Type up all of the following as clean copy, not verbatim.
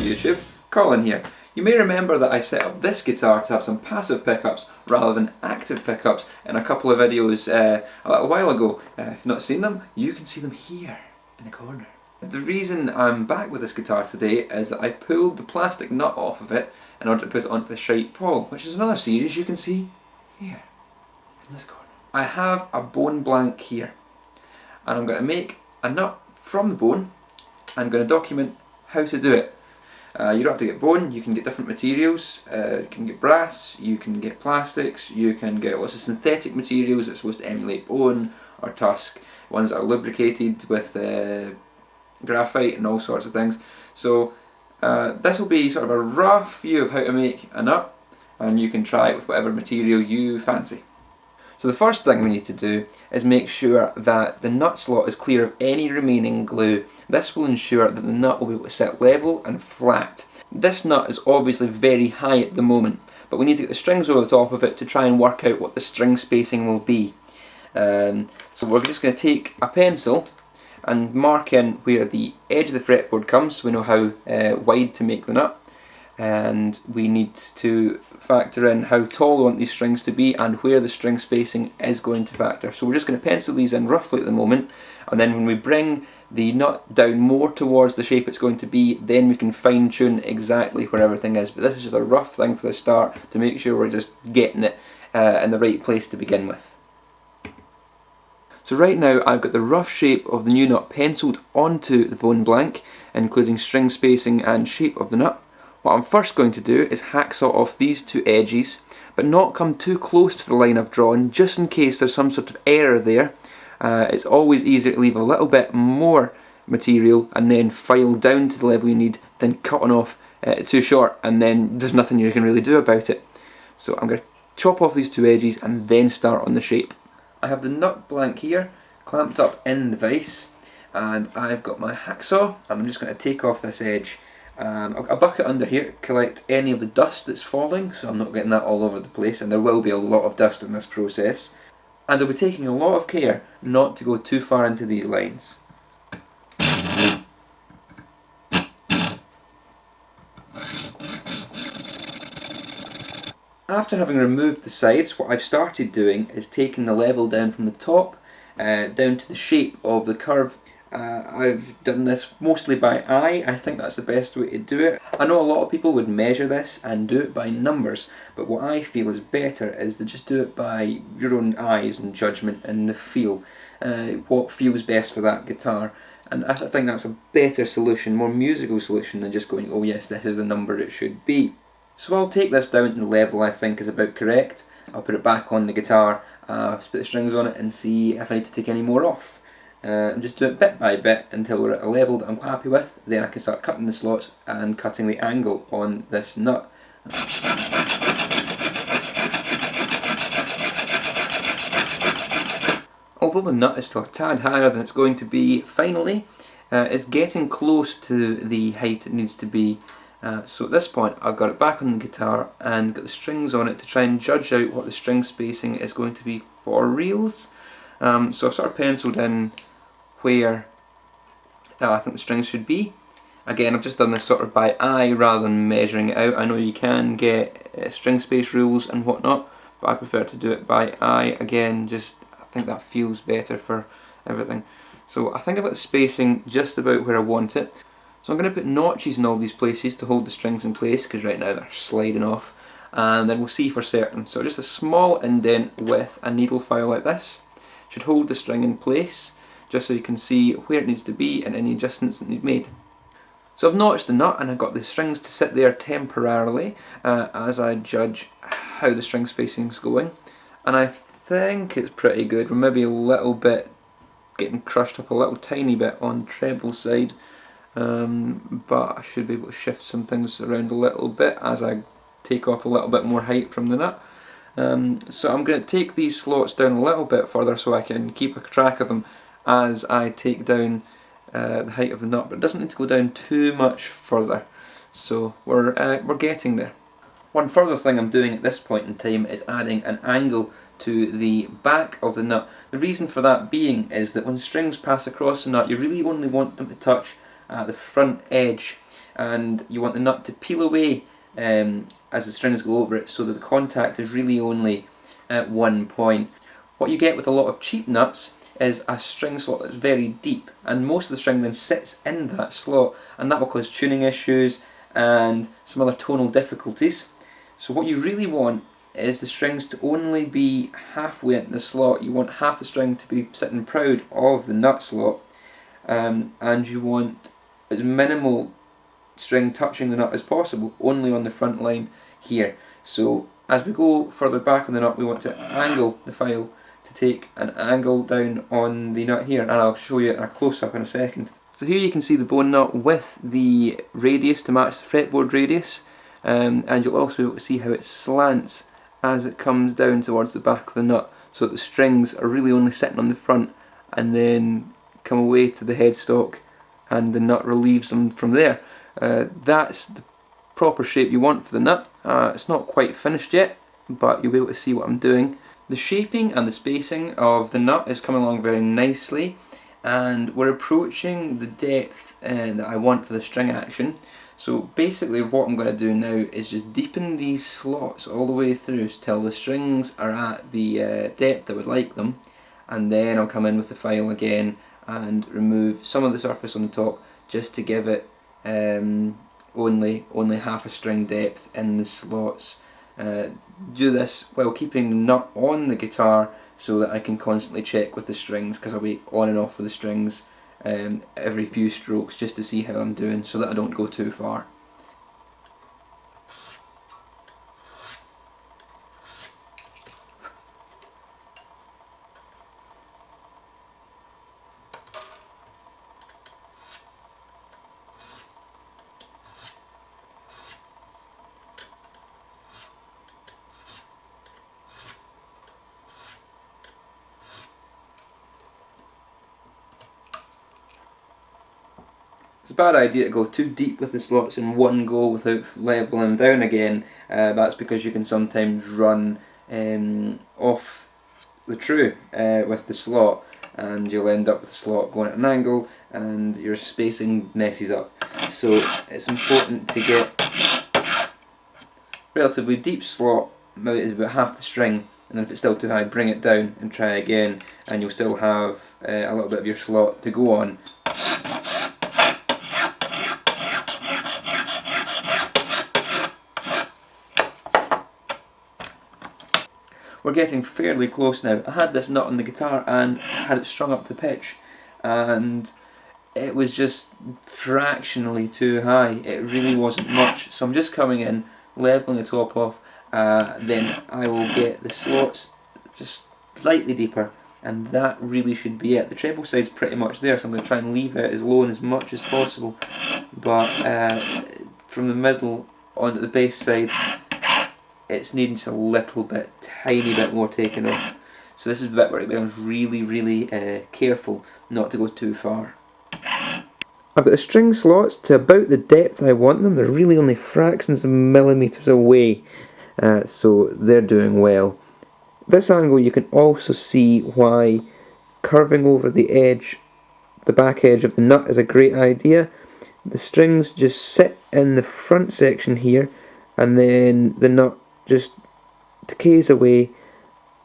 YouTube, Colin here. You may remember that I set up this guitar to have some passive pickups rather than active pickups in a couple of videos a little while ago. If you've not seen them, you can see them here in the corner. The reason I'm back with this guitar today is that I pulled the plastic nut off of it in order to put it onto the Shite Paul, which is another series you can see here in this corner. I have a bone blank here, and I'm going to make a nut from the bone. I'm going to document how to do it. You don't have to get bone, you can get different materials. You can get brass, you can get plastics, you can get lots of synthetic materials that's supposed to emulate bone or tusk, ones that are lubricated with graphite and all sorts of things. So this will be sort of a rough view of how to make a nut, and you can try it with whatever material you fancy. So the first thing we need to do is make sure that the nut slot is clear of any remaining glue. This will ensure that the nut will be able to sit level and flat. This nut is obviously very high at the moment, but we need to get the strings over the top of it to try and work out what the string spacing will be. So we're just going to take a pencil and mark in where the edge of the fretboard comes, so we know how wide to make the nut. And we need to factor in how tall we want these strings to be and where the string spacing is going to factor. So we're just going to pencil these in roughly at the moment, and then when we bring the nut down more towards the shape it's going to be, then we can fine tune exactly where everything is. But this is just a rough thing for the start to make sure we're just getting it in the right place to begin with. So right now I've got the rough shape of the new nut penciled onto the bone blank, including string spacing and shape of the nut. What I'm first going to do is hacksaw off these two edges, but not come too close to the line I've drawn, just in case there's some sort of error there. It's always easier to leave a little bit more material and then file down to the level you need than cutting off too short and then there's nothing you can really do about it. So I'm going to chop off these two edges and then start on the shape. I have the nut blank here clamped up in the vise, and I've got my hacksaw, and I'm just going to take off this edge. I've got a bucket under here to collect any of the dust that's falling, so I'm not getting that all over the place, and there will be a lot of dust in this process. And I'll be taking a lot of care not to go too far into these lines. After having removed the sides, what I've started doing is taking the level down from the top down to the shape of the curve. I've done this mostly by eye. I think that's the best way to do it. I know a lot of people would measure this and do it by numbers, but what I feel is better is to just do it by your own eyes and judgment and the feel. What feels best for that guitar. And I think that's a better solution, more musical solution than just going, oh yes, this is the number it should be. So I'll take this down to the level I think is about correct. I'll put it back on the guitar, split the strings on it and see if I need to take any more off. And just do it bit by bit until we're at a level that I'm happy with. Then I can start cutting the slots and cutting the angle on this nut. Although the nut is still a tad higher than it's going to be finally, it's getting close to the height it needs to be. So at this point I've got it back on the guitar and got the strings on it to try and judge out what the string spacing is going to be for reals. So I've sort of penciled in where I think the strings should be. Again, I've just done this sort of by eye rather than measuring it out. I know you can get string space rules and whatnot, but I prefer to do it by eye. Again, just I think that feels better for everything. So I think I've got the spacing just about where I want it. So I'm going to put notches in all these places to hold the strings in place, because right now they're sliding off, and then we'll see for certain. So just a small indent with a needle file like this should hold the string in place, just so you can see where it needs to be and any adjustments that need made. So I've notched the nut and I've got the strings to sit there temporarily as I judge how the string spacing is going, and I think it's pretty good. We're maybe a little bit getting crushed up a little tiny bit on treble side, but I should be able to shift some things around a little bit as I take off a little bit more height from the nut. So I'm going to take these slots down a little bit further so I can keep a track of them as I take down the height of the nut, but it doesn't need to go down too much further. So we're getting there. One further thing I'm doing at this point in time is adding an angle to the back of the nut. The reason for that being is that when strings pass across the nut, you really only want them to touch the front edge. and you want the nut to peel away as the strings go over it, so that the contact is really only at one point. What you get with a lot of cheap nuts is a string slot that's very deep, and most of the string then sits in that slot, and that will cause tuning issues and some other tonal difficulties. So what you really want is the strings to only be halfway into the slot. You want half the string to be sitting proud of the nut slot, and you want as minimal string touching the nut as possible, only on the front line here. So as we go further back on the nut, we want to angle the file to take an angle down on the nut here, and I'll show you a close-up in a second. So here you can see the bone nut with the radius to match the fretboard radius, and you'll also be able to see how it slants as it comes down towards the back of the nut, so that the strings are really only sitting on the front and then come away to the headstock, and the nut relieves them from there. That's the proper shape you want for the nut. It's not quite finished yet, but you'll be able to see what I'm doing. The shaping and the spacing of the nut is coming along very nicely, and we're approaching the depth that I want for the string action. So basically what I'm going to do now is just deepen these slots all the way through till the strings are at the depth I would like them, and then I'll come in with the file again and remove some of the surface on the top just to give it only half a string depth in the slots. Do this while keeping the nut on the guitar so that I can constantly check with the strings, because I'll be on and off with the strings every few strokes just to see how I'm doing, so that I don't go too far. It's a bad idea to go too deep with the slots in one go without levelling them down again. That's because you can sometimes run off the true with the slot, and you'll end up with the slot going at an angle and your spacing messes up. So it's important to get relatively deep slot, maybe it's about half the string, and then if it's still too high, bring it down and try again, and you'll still have a little bit of your slot to go on. We're getting fairly close now. I had this nut on the guitar and had it strung up to pitch, and it was just fractionally too high. It really wasn't much. So I'm just coming in, levelling the top off, then I will get the slots just slightly deeper, and that really should be it. The treble side's pretty much there, so I'm going to try and leave it as low and as much as possible, but from the middle onto the bass side, it's needing just a little bit, tiny bit more taken off. So this is the bit where it becomes really careful not to go too far. I've got the string slots to about the depth I want them. They're really only fractions of millimetres away, so they're doing well. This angle you can also see why curving over the edge, the back edge of the nut, is a great idea. The strings just sit in the front section here, and then the nut just decays away,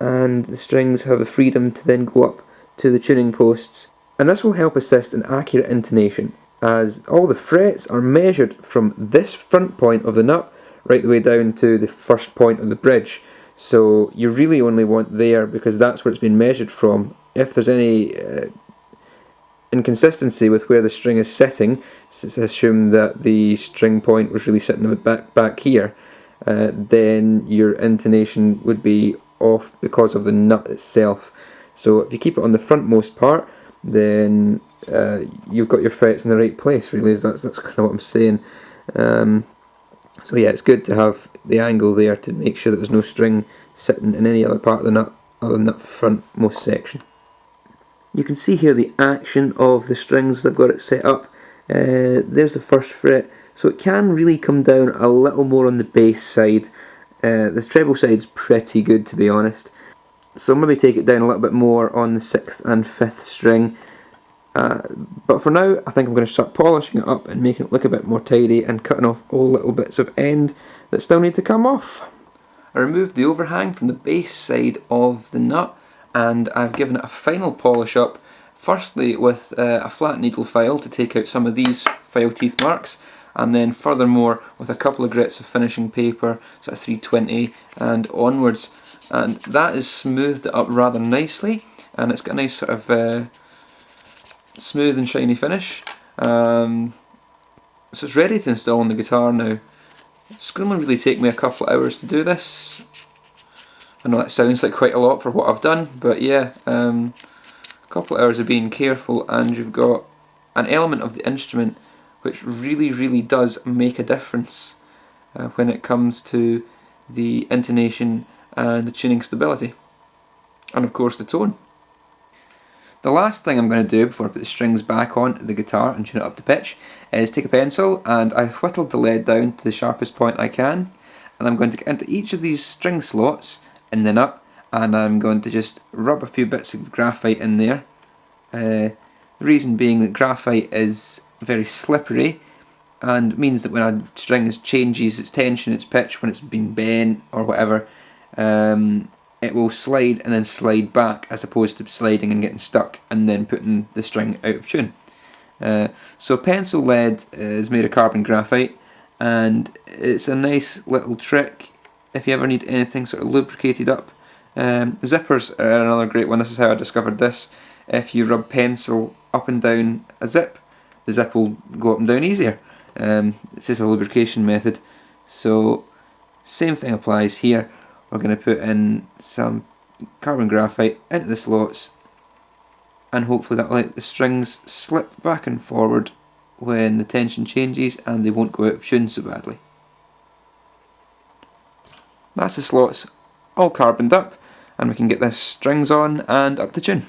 and the strings have the freedom to then go up to the tuning posts. And this will help assist in accurate intonation, as all the frets are measured from this front point of the nut right the way down to the first point of the bridge. So you really only want there, because that's where it's been measured from. If there's any inconsistency with where the string is sitting, assume that the string point was really sitting back here, then your intonation would be off because of the nut itself. So if you keep it on the frontmost part, then you've got your frets in the right place, really. That's kind of what I'm saying. So yeah, it's good to have the angle there to make sure that there's no string sitting in any other part of the nut other than that frontmost section. You can see here the action of the strings as I've got it set up. There's the first fret, so it can really come down a little more on the bass side. The treble side's pretty good, to be honest, so maybe take it down a little bit more on the 6th and 5th string, But for now, I think I'm going to start polishing it up and making it look a bit more tidy and cutting off all little bits of end that still need to come off. I removed the overhang from the base side of the nut, and I've given it a final polish up, firstly with a flat needle file to take out some of these file teeth marks, and then furthermore with a couple of grits of finishing paper, sort of 320 and onwards, and that has smoothed it up rather nicely, and it's got a nice sort of smooth and shiny finish. So it's ready to install on the guitar now. It's going to really take me a couple of hours to do this. I know that sounds like quite a lot for what I've done, but yeah, a couple of hours of being careful, and you've got an element of the instrument which really does make a difference when it comes to the intonation and the tuning stability, and of course the tone. The last thing I'm going to do before I put the strings back on the guitar and tune it up to pitch is take a pencil, and I've whittled the lead down to the sharpest point I can, and I'm going to get into each of these string slots in the nut, and I'm going to just rub a few bits of graphite in there. The reason being that graphite is very slippery and means that when a string changes its tension, its pitch, when it's been bent or whatever, it will slide and then slide back, as opposed to sliding and getting stuck and then putting the string out of tune. So pencil lead is made of carbon graphite, and it's a nice little trick if you ever need anything sort of lubricated up. Zippers are another great one. This is how I discovered this. If you rub pencil up and down a zip, the zip will go up and down easier. It's just a lubrication method. So same thing applies here. We're going to put in some carbon graphite into the slots, and hopefully that'll let the strings slip back and forward when the tension changes, and they won't go out of tune so badly. That's the slots all carboned up, and we can get this strings on and up to tune.